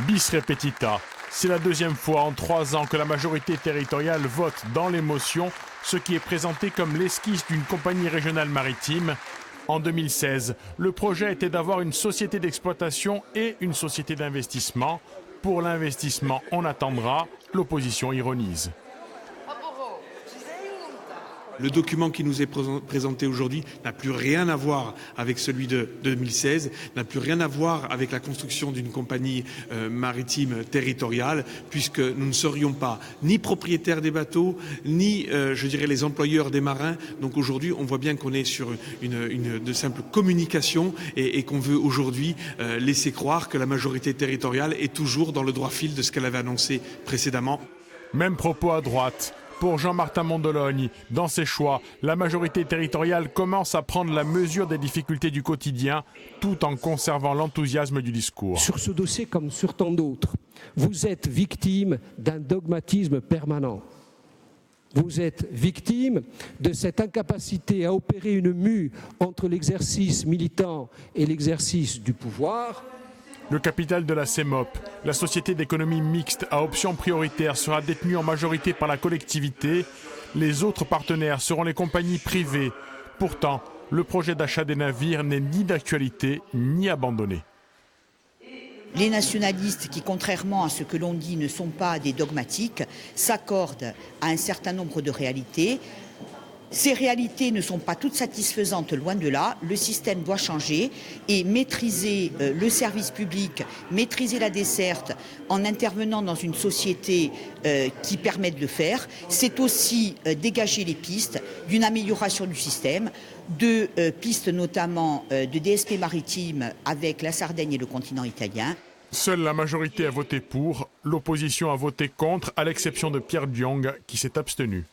Bis repetita. C'est la deuxième fois en 3 ans que la majorité territoriale vote dans l'émotion ce qui est présenté comme l'esquisse d'une compagnie régionale maritime. En 2016, le projet était d'avoir une société d'exploitation et une société d'investissement. Pour l'investissement, on attendra. L'opposition ironise. Le document qui nous est présenté aujourd'hui n'a plus rien à voir avec celui de 2016, n'a plus rien à voir avec la construction d'une compagnie maritime territoriale, puisque nous ne serions pas ni propriétaires des bateaux, ni, je dirais, les employeurs des marins. Donc aujourd'hui, on voit bien qu'on est sur de simple communication et qu'on veut aujourd'hui laisser croire que la majorité territoriale est toujours dans le droit fil de ce qu'elle avait annoncé précédemment. Même propos à droite. Pour Jean-Martin Mondologne, dans ses choix, la majorité territoriale commence à prendre la mesure des difficultés du quotidien tout en conservant l'enthousiasme du discours. Sur ce dossier comme sur tant d'autres, vous êtes victime d'un dogmatisme permanent. Vous êtes victime de cette incapacité à opérer une mue entre l'exercice militant et l'exercice du pouvoir. Le capital de la CEMOP, la société d'économie mixte à option prioritaire, sera détenue en majorité par la collectivité. Les autres partenaires seront les compagnies privées. Pourtant, le projet d'achat des navires n'est ni d'actualité ni abandonné. Les nationalistes qui, contrairement à ce que l'on dit, ne sont pas des dogmatiques, s'accordent à un certain nombre de réalités. Ces réalités ne sont pas toutes satisfaisantes, loin de là. Le système doit changer et maîtriser le service public, maîtriser la desserte en intervenant dans une société qui permet de le faire. C'est aussi dégager les pistes d'une amélioration du système, de pistes notamment de DSP maritime avec la Sardaigne et le continent italien. Seule la majorité a voté pour, l'opposition a voté contre, à l'exception de Pierre Diong qui s'est abstenu.